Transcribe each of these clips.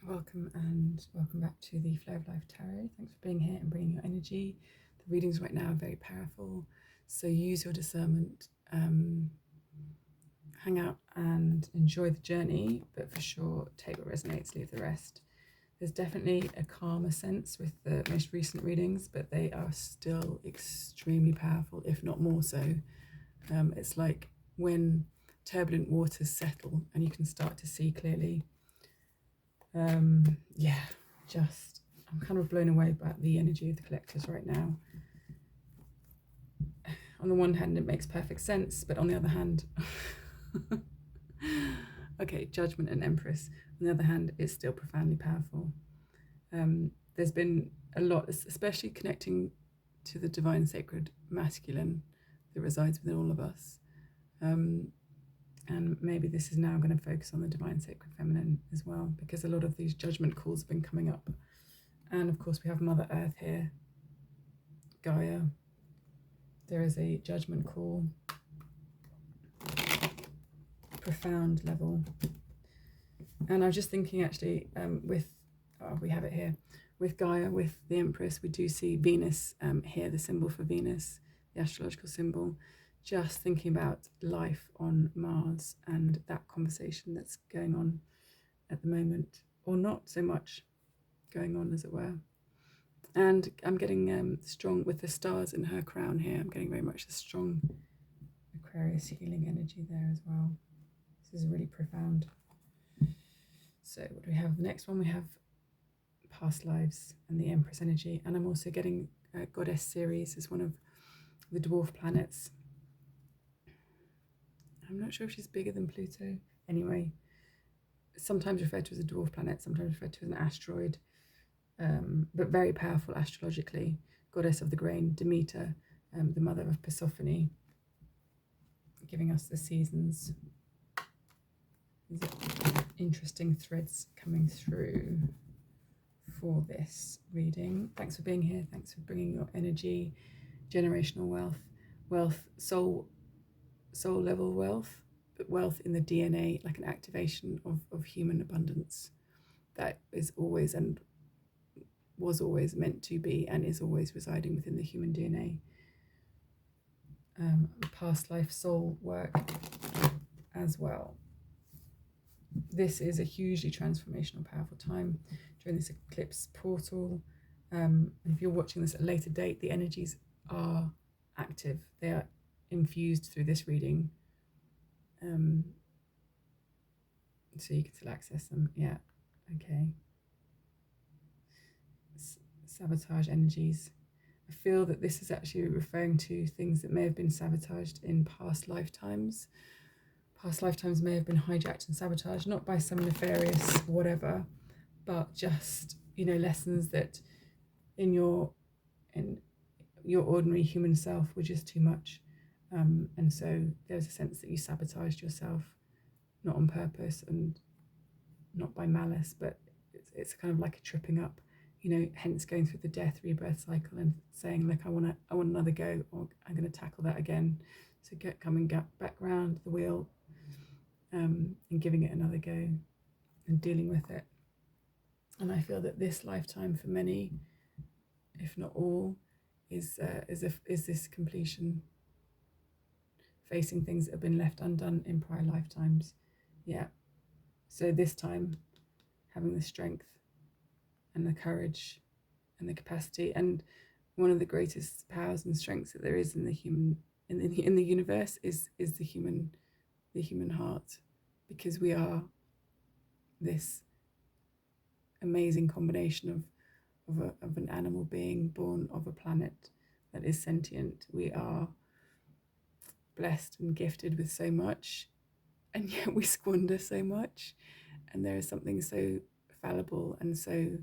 welcome and welcome back to the Flow of Life Tarot. Thanks for being here and bringing your energy. The readings right now are very powerful, so use your discernment, hang out and enjoy the journey, but for sure take what resonates, leave the rest. There's definitely a calmer sense with the most recent readings, but they are still extremely powerful, if not more so. It's like when turbulent waters settle and you can start to see clearly. I'm kind of blown away by the energy of the collectors right now. On the one hand, it makes perfect sense, but on the other hand, okay, Judgment and Empress. On the other hand, it's still profoundly powerful. There's been a lot, especially connecting to the divine sacred masculine that resides within all of us. And maybe this is now going to focus on the divine sacred feminine as well, because a lot of these judgment calls have been coming up. And of course, we have Mother Earth here, Gaia. There is a judgment call, profound level. And I was just thinking, actually, we have it here, with Gaia, with the Empress, we do see Venus here, the symbol for Venus, the astrological symbol. Just thinking about life on Mars and that conversation that's going on at the moment, or not so much going on, as it were. And I'm getting strong with the stars in her crown here. I'm getting very much a strong Aquarius healing energy there as well. This is really profound. So what do we have? The next one we have past lives and the Empress energy. And I'm also getting Goddess Ceres as one of the dwarf planets. I'm not sure if she's bigger than Pluto. Anyway, sometimes referred to as a dwarf planet, sometimes referred to as an asteroid, but very powerful astrologically. Goddess of the grain, Demeter, the mother of Persephone, giving us the seasons. These are interesting threads coming through for this reading. Thanks for being here. Thanks for bringing your energy, generational wealth, soul level wealth, but wealth in the DNA, like an activation of human abundance that is always and was always meant to be and is always residing within the human DNA. Past life soul work as well. This is a hugely transformational, powerful time during this eclipse portal. And if you're watching this at a later date, the energies are active. They are infused through this reading, so you can still access them. Yeah, okay. Sabotage energies. I feel that this is actually referring to things that may have been sabotaged in past lifetimes. Past lifetimes may have been hijacked and sabotaged, not by some nefarious whatever, but just, lessons that in your ordinary human self were just too much. And so there's a sense that you sabotaged yourself, not on purpose and not by malice, but it's kind of like a tripping up, hence going through the death rebirth cycle and saying, look, I want another go, or I'm going to tackle that again. So coming back round the wheel, and giving it another go and dealing with it. And I feel that this lifetime for many, if not all, is this completion, facing things that have been left undone in prior lifetimes. Yeah. So this time, having the strength and the courage and the capacity, and one of the greatest powers and strengths that there is in the human in the universe is the human heart, because we are this amazing combination of an animal being born of a planet that is sentient. We are blessed and gifted with so much, and yet we squander so much. And there is something so fallible and so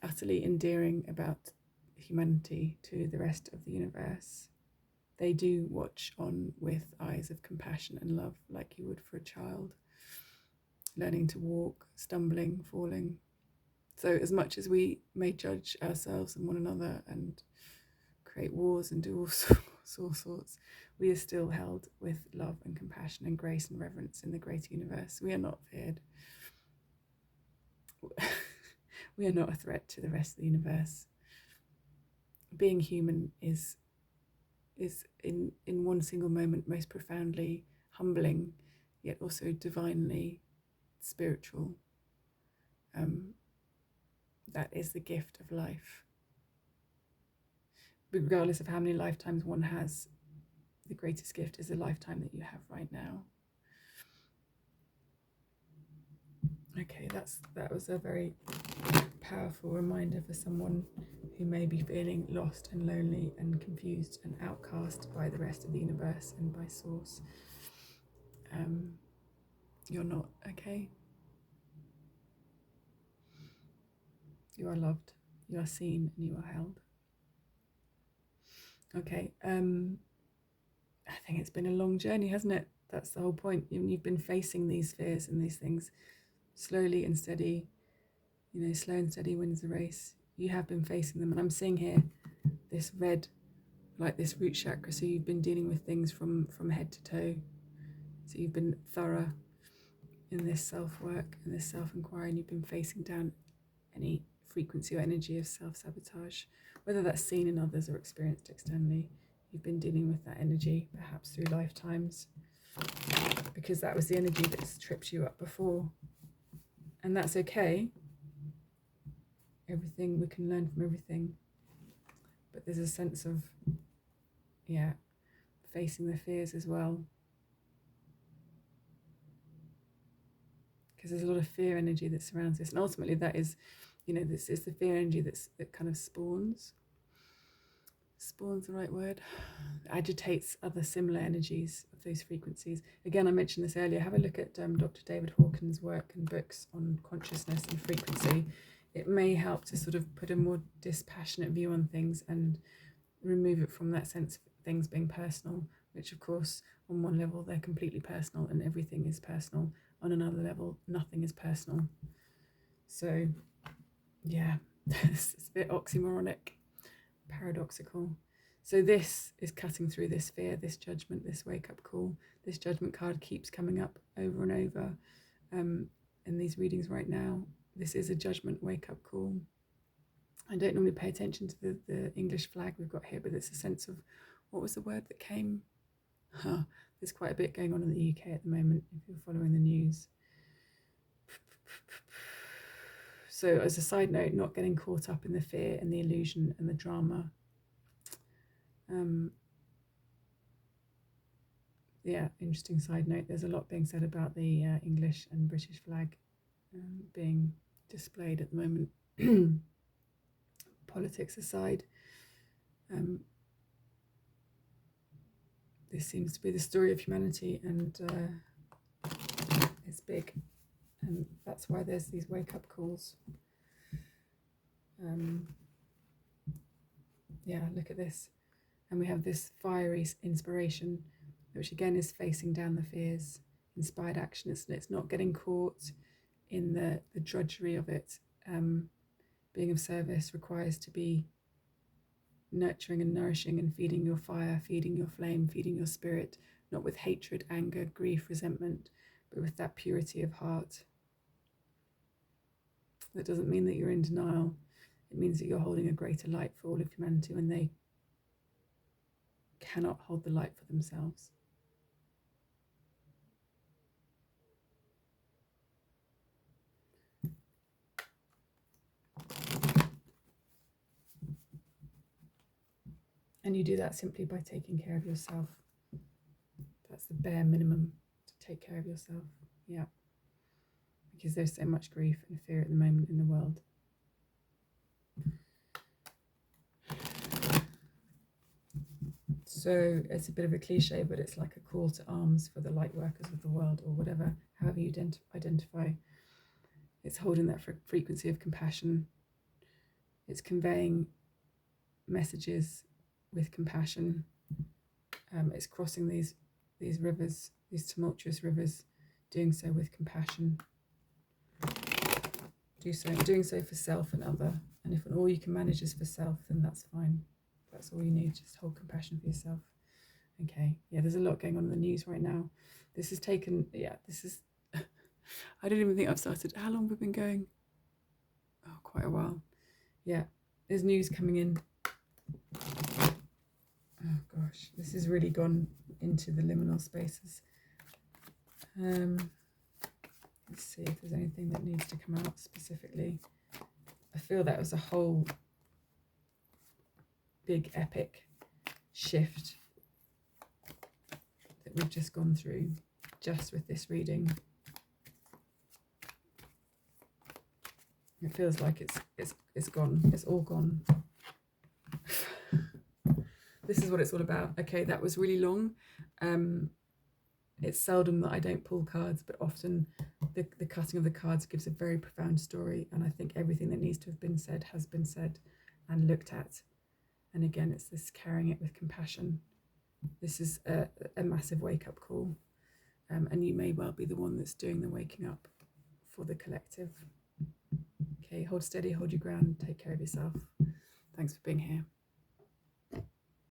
utterly endearing about humanity to the rest of the universe. They do watch on with eyes of compassion and love, like you would for a child, learning to walk, stumbling, falling. So as much as we may judge ourselves and one another and create wars and do all sorts, we are still held with love and compassion and grace and reverence in the greater universe. We are not feared. We are not a threat to the rest of the universe. Being human is in one single moment most profoundly humbling, yet also divinely spiritual. That is the gift of life. Regardless of how many lifetimes one has, the greatest gift is the lifetime that you have right now. Okay, that was a very powerful reminder for someone who may be feeling lost and lonely and confused and outcast by the rest of the universe and by Source. You're not, okay? You are loved, you are seen, and you are held. Okay, I think it's been a long journey, hasn't it? That's the whole point. You've been facing these fears and these things slowly and steady. Slow and steady wins the race. You have been facing them, and I'm seeing here this red, like this root chakra. So you've been dealing with things from head to toe. So you've been thorough in this self-work and this self-inquiry, and you've been facing down any frequency or energy of self-sabotage, whether that's seen in others or experienced externally. You've been dealing with that energy, perhaps through lifetimes, because that was the energy that's tripped you up before. And that's okay. Everything, we can learn from everything. But there's a sense of, facing the fears as well. Because there's a lot of fear energy that surrounds this. And ultimately that is, this is the fear energy that kind of spawns the right word, agitates other similar energies of those frequencies. Again, I mentioned this earlier, have a look at Dr. David Hawkins' work and books on consciousness and frequency. It may help to sort of put a more dispassionate view on things and remove it from that sense of things being personal, which of course on one level they're completely personal and everything is personal. On another level, nothing is personal. So yeah, it's a bit oxymoronic, paradoxical. So this is cutting through this fear, this judgment, this wake-up call. This judgment card keeps coming up over and over in these readings right now. This is a judgment wake-up call. I don't normally pay attention to the English flag we've got here, but it's a sense of, what was the word that came? There's quite a bit going on in the UK at the moment, if you're following the news. So as a side note, not getting caught up in the fear and the illusion and the drama. Interesting side note. There's a lot being said about the English and British flag being displayed at the moment. Politics aside, this seems to be the story of humanity, and it's big, and that's why there's these wake-up calls. Look at this, and we have this fiery inspiration, which again is facing down the fears, inspired action. It's not getting caught in the drudgery of it. Being of service requires to be nurturing and nourishing and feeding your fire, feeding your flame, feeding your spirit, not with hatred, anger, grief, resentment, but with that purity of heart. That doesn't mean that you're in denial. It means that you're holding a greater light for all of humanity when they cannot hold the light for themselves. And you do that simply by taking care of yourself. That's the bare minimum, to take care of yourself. Yeah. Because there's so much grief and fear at the moment in the world. So it's a bit of a cliche, but it's like a call to arms for the light workers of the world, or whatever, however you identify. It's holding that frequency of compassion. It's conveying messages with compassion. It's crossing these rivers, these tumultuous rivers, doing so with compassion. Doing so for self and other. And if all you can manage is for self, then that's fine. That's all you need. Just hold compassion for yourself. Okay. Yeah, there's a lot going on in the news right now. This has taken, I don't even think I've started. How long have we been going? Oh quite a while. Yeah, there's news coming in. Oh gosh, this has really gone into the liminal spaces. Let's see if there's anything that needs to come out specifically. I feel that was a whole big epic shift that we've just gone through just with this reading. It feels like it's gone. It's all gone. This is what it's all about. Okay, that was really long. It's seldom that I don't pull cards, but often the cutting of the cards gives a very profound story, and I think everything that needs to have been said has been said and looked at. And again, it's this carrying it with compassion. This is a massive wake-up call, and you may well be the one that's doing the waking up for the collective. Okay, hold steady, hold your ground, take care of yourself. Thanks for being here.